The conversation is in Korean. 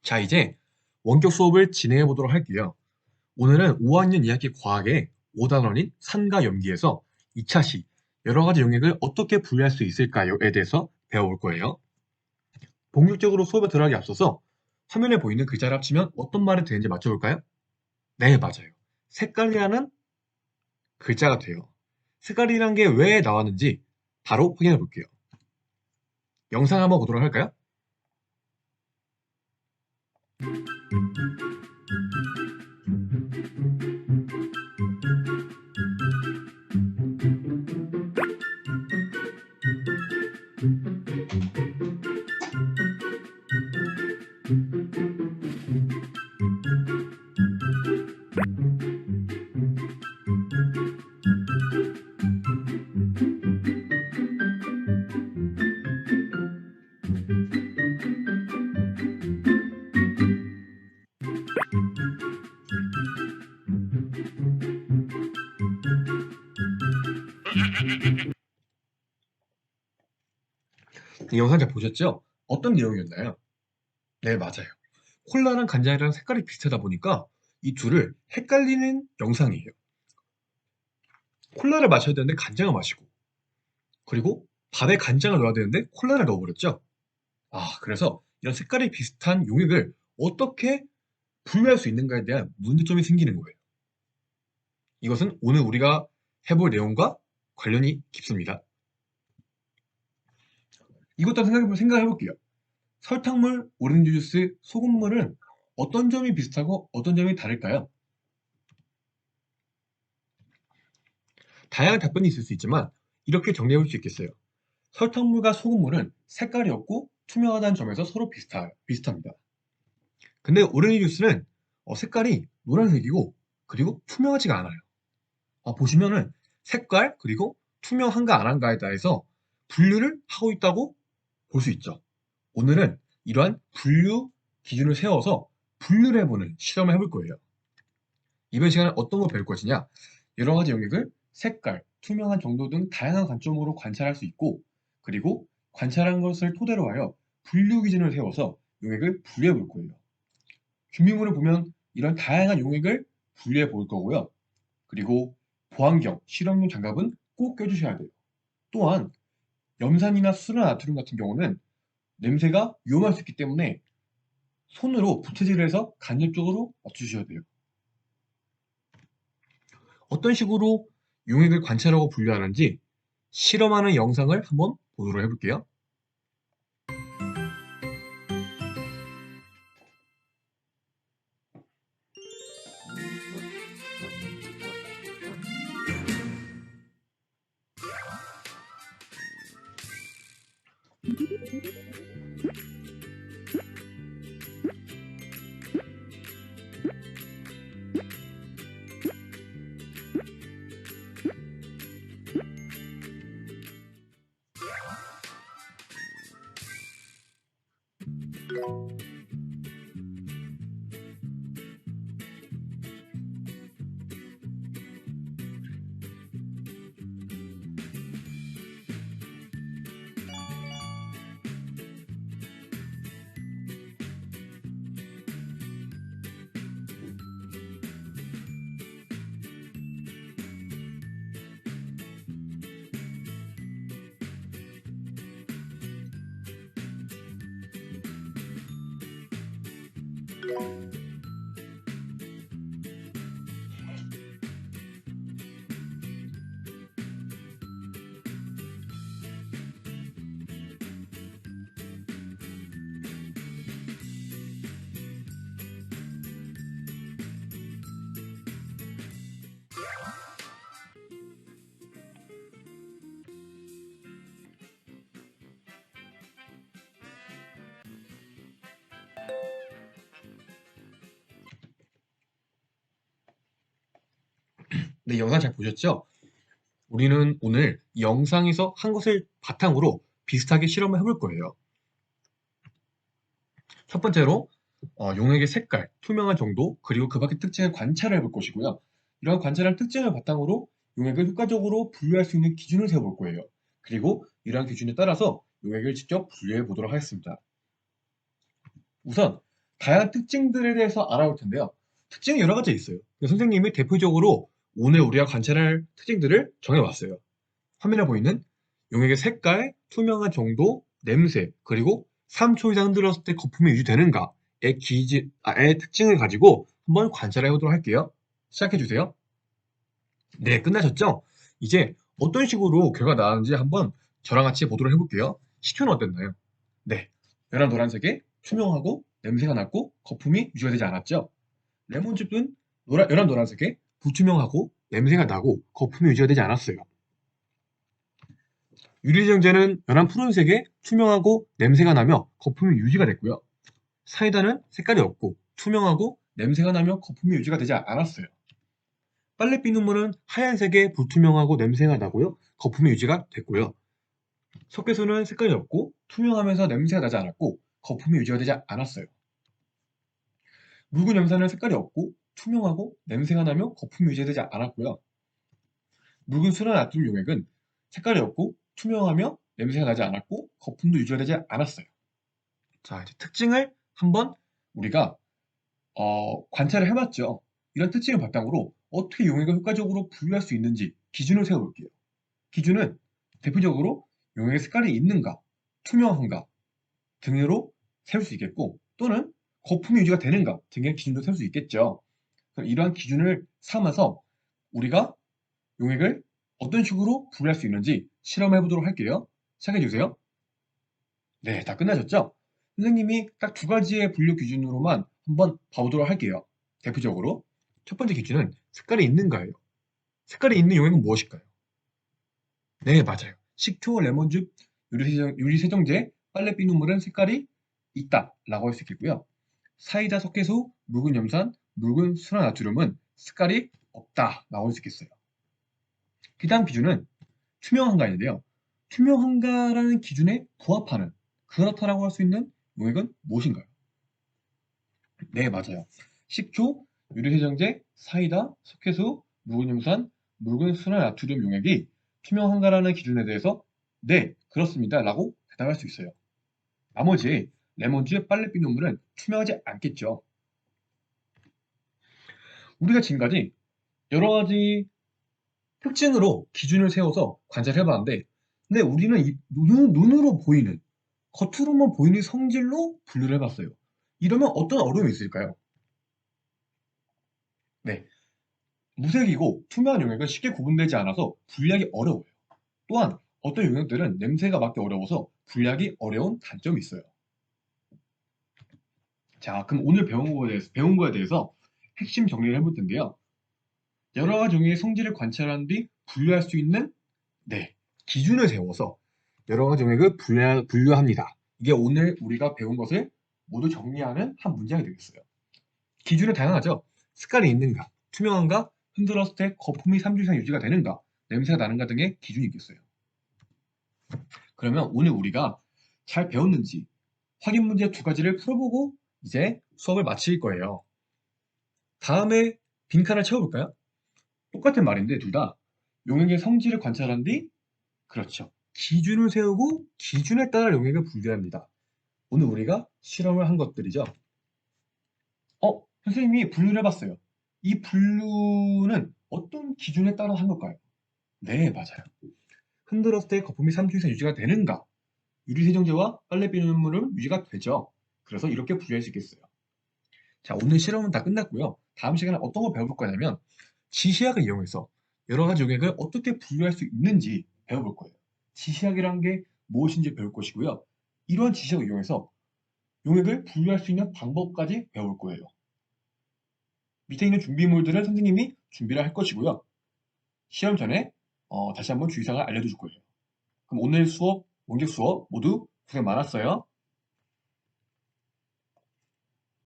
자, 이제 원격 수업을 진행해 보도록 할게요. 오늘은 5학년 2학기 과학의 5단원인 산과 염기에서 2차 시 여러 가지 용액을 어떻게 분리할 수 있을까요에 대해서 배워볼 거예요. 본격적으로 수업에 들어가기 앞서서 화면에 보이는 글자를 합치면 어떤 말이 되는지 맞춰볼까요? 네, 맞아요. 색깔이라는 글자가 돼요. 색깔이란 게 왜 나왔는지 바로 확인해 볼게요. 영상 한번 보도록 할까요? 이 영상 잘 보셨죠? 어떤 내용이었나요? 네, 맞아요. 콜라랑 간장이랑 색깔이 비슷하다 보니까 이 둘을 헷갈리는 영상이에요. 콜라를 마셔야 되는데 간장을 마시고, 그리고 밥에 간장을 넣어야 되는데 콜라를 넣어버렸죠. 그래서 이런 색깔이 비슷한 용액을 어떻게 분류할 수 있는가에 대한 문제점이 생기는 거예요. 이것은 오늘 우리가 해볼 내용과 관련이 깊습니다. 이것도 생각해 볼게요. 설탕물, 오렌지 주스, 소금물은 어떤 점이 비슷하고 어떤 점이 다를까요? 다양한 답변이 있을 수 있지만 이렇게 정리해 볼 수 있겠어요. 설탕물과 소금물은 색깔이 없고 투명하다는 점에서 서로 비슷합니다. 근데 오렌지 주스는 색깔이 노란색이고 그리고 투명하지가 않아요. 보시면은 색깔 그리고 투명한가 안 한가에 대해서 분류를 하고 있다고 볼 수 있죠. 오늘은 이러한 분류 기준을 세워서 분류를 해보는 실험을 해볼 거예요. 이번 시간에 어떤 걸 배울 것이냐? 여러 가지 영역을 색깔, 투명한 정도 등 다양한 관점으로 관찰할 수 있고, 그리고 관찰한 것을 토대로 하여 분류 기준을 세워서 용액을 분류해 볼 거예요. 준비물을 보면 이런 다양한 용액을 분류해 볼 거고요. 그리고 보안경, 실험용 장갑은 꼭 껴주셔야 돼요. 또한 염산이나 수나 나트륨 같은 경우는 냄새가 위험할 수 있기 때문에 손으로 부채질을 해서 간접적으로 맞추셔야 돼요. 어떤 식으로 용액을 관찰하고 분류하는지 실험하는 영상을 한번 보도록 해볼게요. 네, 영상 잘 보셨죠? 우리는 오늘 영상에서 한 것을 바탕으로 비슷하게 실험을 해볼 거예요. 첫 번째로 용액의 색깔, 투명한 정도, 그리고 그 밖의 특징을 관찰해 볼 것이고요. 이러한 관찰한 특징을 바탕으로 용액을 효과적으로 분류할 수 있는 기준을 세워볼 거예요. 그리고 이러한 기준에 따라서 용액을 직접 분류해 보도록 하겠습니다. 우선 다양한 특징들에 대해서 알아볼 텐데요. 특징이 여러 가지 있어요. 선생님이 대표적으로 오늘 우리가 관찰할 특징들을 정해왔어요. 화면에 보이는 용액의 색깔, 투명한 정도, 냄새, 그리고 3초 이상 흔들었을 때 거품이 유지되는가의 특징을 가지고 한번 관찰해 보도록 할게요. 시작해 주세요. 네, 끝나셨죠? 이제 어떤 식으로 결과가 나왔는지 한번 저랑 같이 보도록 해볼게요. 시큐는 어땠나요? 네, 연한 노란색에 투명하고 냄새가 났고 거품이 유지가 되지 않았죠? 레몬즙은 연한 노란색에 불투명하고 냄새가 나고 거품이 유지가 되지 않았어요. 유리세정제는 연한 푸른색에 투명하고 냄새가 나며 거품이 유지가 됐고요. 사이다는 색깔이 없고 투명하고 냄새가 나며 거품이 유지가 되지 않았어요. 빨래 비눗물은 하얀색에 불투명하고 냄새가 나고요. 거품이 유지가 됐고요. 석회수는 색깔이 없고 투명하면서 냄새가 나지 않았고 거품이 유지가 되지 않았어요. 묽은 염산은 색깔이 없고 투명하고 냄새가 나며 거품이 유지되지 않았고요. 묽은 순한 나트륨 용액은 색깔이 없고 투명하며 냄새가 나지 않았고 거품도 유지가 되지 않았어요. 자, 이제 특징을 한번 우리가 관찰을 해봤죠. 이런 특징을 바탕으로 어떻게 용액을 효과적으로 분류할 수 있는지 기준을 세워볼게요. 기준은 대표적으로 용액의 색깔이 있는가, 투명한가 등으로 세울 수 있겠고, 또는 거품이 유지가 되는가 등의 기준도 세울 수 있겠죠. 이러한 기준을 삼아서 우리가 용액을 어떤 식으로 분류할 수 있는지 실험해 보도록 할게요. 시작해 주세요. 네, 다 끝나셨죠? 선생님이 딱 두 가지의 분류 기준으로만 한번 봐보도록 할게요. 대표적으로 첫 번째 기준은 색깔이 있는가예요. 색깔이 있는 용액은 무엇일까요? 네, 맞아요. 식초, 레몬즙, 유리세정제, 빨래 비눗물은 색깔이 있다라고 할 수 있겠고요. 사이다, 석회수, 묽은 염산, 묽은 순한 나트륨은 색깔이 없다라고 할 수 있겠어요. 그 다음 기준은 투명한가인데요. 투명한가라는 기준에 부합하는 그렇다라고 할 수 있는 용액은 무엇인가요? 네, 맞아요. 식초, 유리세정제, 사이다, 석회수, 묽은 염산, 묽은 순한 나트륨 용액이 투명한가라는 기준에 대해서 네, 그렇습니다 라고 대답할 수 있어요. 나머지 레몬즙, 빨래 비눗물은 투명하지 않겠죠. 우리가 지금까지 여러 가지 특징으로 기준을 세워서 관찰해봤는데, 근데 우리는 눈으로 보이는, 겉으로만 보이는 성질로 분류를 해봤어요. 이러면 어떤 어려움이 있을까요? 네, 무색이고 투명한 용액은 쉽게 구분되지 않아서 분류하기 어려워요. 또한 어떤 용액들은 냄새가 맡기 어려워서 분류하기 어려운 단점이 있어요. 자, 그럼 오늘 배운 거에 대해서 핵심 정리를 해볼 텐데요. 여러 가지 종류의 성질을 관찰한 뒤 분류할 수 있는 네, 기준을 세워서 여러 가지 용액을 분류합니다. 이게 오늘 우리가 배운 것을 모두 정리하는 한 문장이 되겠어요. 기준은 다양하죠. 색깔이 있는가, 투명한가, 흔들었을 때 거품이 3주 이상 유지가 되는가, 냄새가 나는가 등의 기준이 있겠어요. 그러면 오늘 우리가 잘 배웠는지 확인 문제 두 가지를 풀어보고 이제 수업을 마칠 거예요. 다음에 빈칸을 채워볼까요? 똑같은 말인데 둘 다 용액의 성질을 관찰한 뒤 그렇죠. 기준을 세우고 기준에 따라 용액을 분류합니다. 오늘 우리가 실험을 한 것들이죠. 선생님이 분류를 해봤어요. 이 분류는 어떤 기준에 따라 한 걸까요? 네, 맞아요. 흔들었을 때 거품이 3주 이상 유지가 되는가? 유리세정제와 빨래 비눗물은 유지가 되죠. 그래서 이렇게 분류할 수 있겠어요. 자, 오늘 실험은 다 끝났고요. 다음 시간에 어떤 거 배워볼 거냐면 지시학을 이용해서 여러 가지 용액을 어떻게 분류할 수 있는지 배워볼 거예요. 지시학이라는 게 무엇인지 배울 것이고요. 이러한 지시학을 이용해서 용액을 분류할 수 있는 방법까지 배울 거예요. 밑에 있는 준비물들을 선생님이 준비를 할 것이고요. 시험 전에 다시 한번 주의사항을 알려줄 거예요. 그럼 오늘 수업, 원격 수업 모두 고생 많았어요.